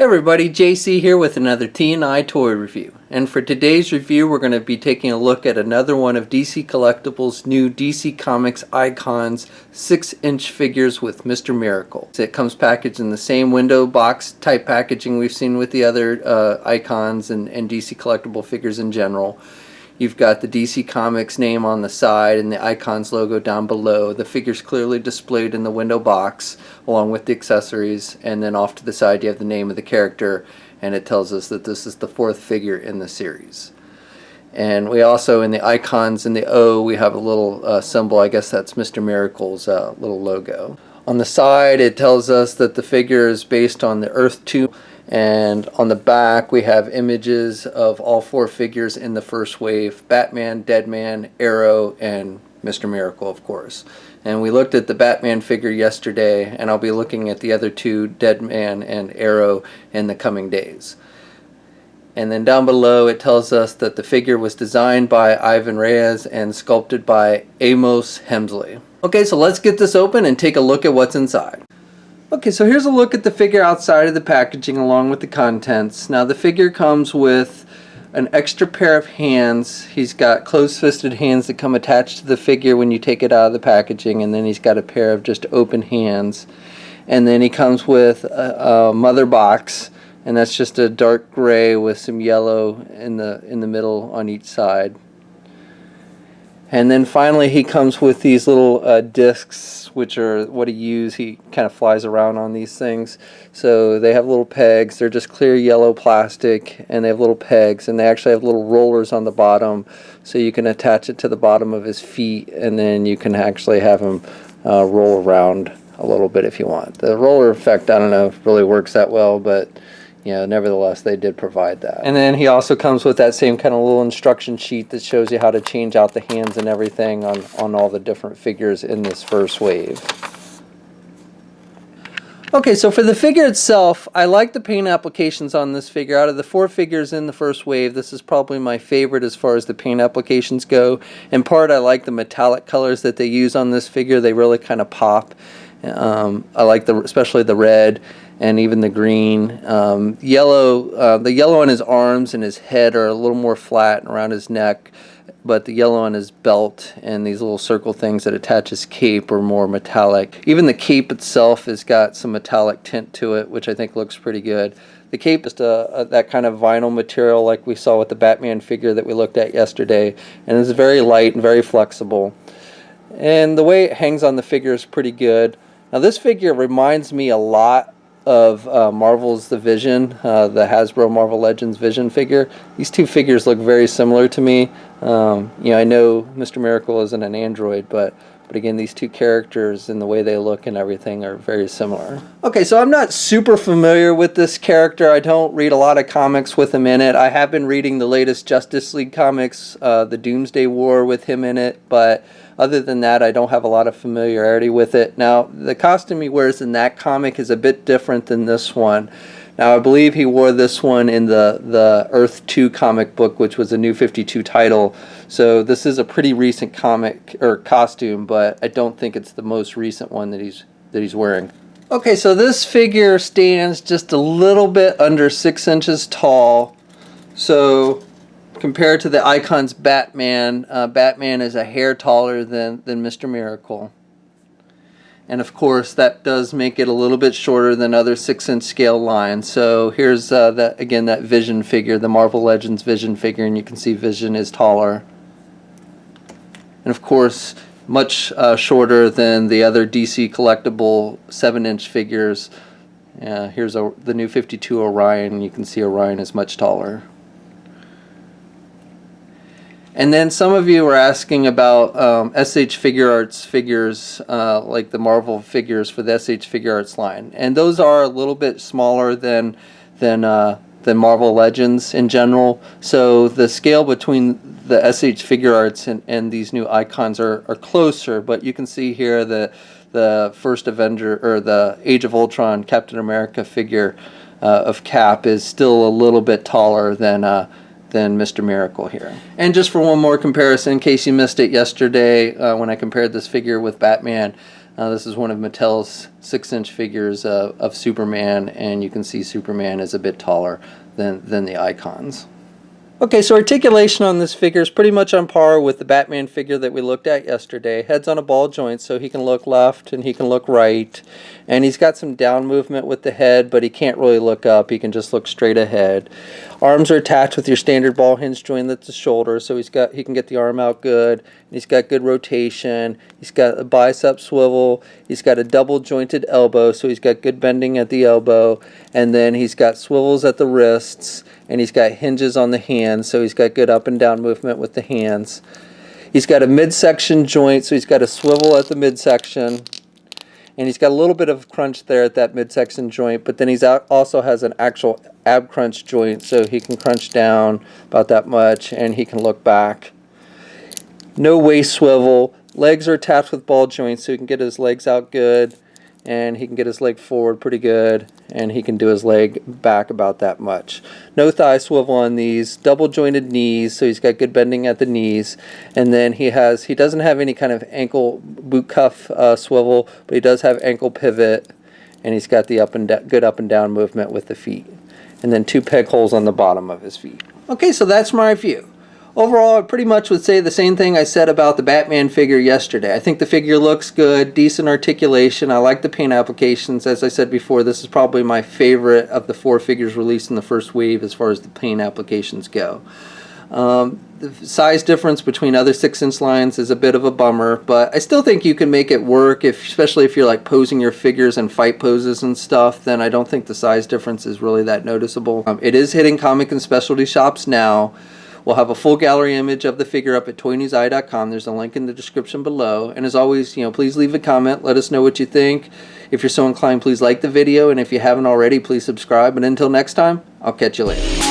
everybody, JC here with another T&I toy review. And for today's review, we're going to be taking a look at another one of DC Collectibles' new DC Comics Icons 6-inch figures with Mr. Miracle. It comes packaged in the same window box type packaging we've seen with the other Icons and DC Collectible figures in general. You've got the DC Comics name on the side and the Icons logo down below. The figure's clearly displayed in the window box along with the accessories, and then off to the side you have the name of the character, and it tells us that this is the 4th figure in the series. And we also, in the Icons in the O, we have a little symbol. I guess that's Mr. Miracle's little logo. On the side it tells us that the figure is based on the Earth 2. And on the back we have images of all 4 figures in the first wave: Batman, Deadman, Arrow, and Mr. Miracle, of course. And we looked at the Batman figure yesterday, and I'll be looking at the other 2, Deadman and Arrow, in the coming days. And then down below it tells us that the figure was designed by Ivan Reyes and sculpted by Amos Hemsley. Okay, so let's get this open and take a look at what's inside. Okay, so here's a look at the figure outside of the packaging along with the contents. Now the figure comes with an extra pair of hands. He's got closed-fisted hands that come attached to the figure when you take it out of the packaging, and then he's got a pair of just open hands. And then he comes with a mother box, and that's just a dark gray with some yellow in the middle on each side. And then finally he comes with these little discs, which are what he uses. He kind of flies around on these things. So they have little pegs. They're just clear yellow plastic, and they have little pegs, and they actually have little rollers on the bottom, so you can attach it to the bottom of his feet, and then you can actually have him roll around a little bit if you want. The roller effect, I don't know if it really works that well, but nevertheless, they did provide that. And then he also comes with that same kind of little instruction sheet that shows you how to change out the hands and everything on all the different figures in this first wave. Okay, so for the figure itself, I like the paint applications on this figure. Out of the 4 figures in the first wave, this is probably my favorite as far as the paint applications go. In part, I like the metallic colors that they use on this figure. They really kind of pop. I like especially the red and even the green. The yellow on his arms and his head are a little more flat and around his neck, but the yellow on his belt and these little circle things that attach his cape are more metallic. Even the cape itself has got some metallic tint to it, which I think looks pretty good. The cape is that kind of vinyl material like we saw with the Batman figure that we looked at yesterday, and it's very light and very flexible. And the way it hangs on the figure is pretty good. Now this figure reminds me a lot of Marvel's The Vision, the Hasbro Marvel Legends Vision figure. These 2 figures look very similar to me. I know Mr. Miracle isn't an android, but again, these 2 characters and the way they look and everything are very similar. Okay, so I'm not super familiar with this character. I don't read a lot of comics with him in it. I have been reading the latest Justice League comics, the Doomsday War, with him in it, but other than that, I don't have a lot of familiarity with it. Now, the costume he wears in that comic is a bit different than this one. Now, I believe he wore this one in the Earth 2 comic book, which was a New 52 title. So this is a pretty recent comic or costume, but I don't think it's the most recent one that he's wearing. Okay, so this figure stands just a little bit under 6 inches tall. So compared to the Icons Batman, Batman is a hair taller than Mr. Miracle. And of course that does make it a little bit shorter than other 6-inch scale lines. So here's that Vision figure, the Marvel Legends Vision figure, and you can see Vision is taller. And of course much shorter than the other DC Collectible 7-inch figures. Here's the New 52 Orion. You can see Orion is much taller. And then some of you were asking about SH Figure Arts figures, like the Marvel figures for the SH Figure Arts line. And those are a little bit smaller than Marvel Legends in general. So the scale between the SH Figure Arts and these new Icons are closer. But you can see here the first Avenger, or the Age of Ultron Captain America figure of Cap, is still a little bit taller than than Mr. Miracle here. And just for one more comparison, in case you missed it yesterday when I compared this figure with Batman, this is one of Mattel's 6-inch figures of Superman, and you can see Superman is a bit taller than the icons. Okay, so articulation on this figure is pretty much on par with the Batman figure that we looked at yesterday. Head's on a ball joint, so he can look left and he can look right. And he's got some down movement with the head, but he can't really look up. He can just look straight ahead. Arms are attached with your standard ball hinge joint at the shoulder, so he can get the arm out good. He's got good rotation. He's got a bicep swivel. He's got a double jointed elbow, so he's got good bending at the elbow. And then he's got swivels at the wrists. And he's got hinges on the hands, so he's got good up and down movement with the hands. He's got a midsection joint, so he's got a swivel at the midsection. And he's got a little bit of crunch there at that midsection joint, but then he's also has an actual ab crunch joint, so he can crunch down about that much, and he can look back. No waist swivel. Legs are attached with ball joints, so he can get his legs out good, and he can get his leg forward pretty good, and he can do his leg back about that much. No thigh swivel on these. Double jointed knees, so he's got good bending at the knees. And then he doesn't have any kind of ankle boot cuff swivel, but he does have ankle pivot, and he's got the good up and down movement with the feet. And then 2 peg holes on the bottom of his feet. Okay, so that's my review. Overall, I pretty much would say the same thing I said about the Batman figure yesterday. I think the figure looks good, decent articulation. I like the paint applications. As I said before, this is probably my favorite of the 4 figures released in the first wave as far as the paint applications go. The size difference between other 6-inch lines is a bit of a bummer, but I still think you can make it work, especially if you're like posing your figures in fight poses and stuff. Then I don't think the size difference is really that noticeable. It is hitting comic and specialty shops now. We'll have a full gallery image of the figure up at toynewseye.com. There's a link in the description below. And as always, please leave a comment. Let us know what you think. If you're so inclined, please like the video. And if you haven't already, please subscribe. And until next time, I'll catch you later.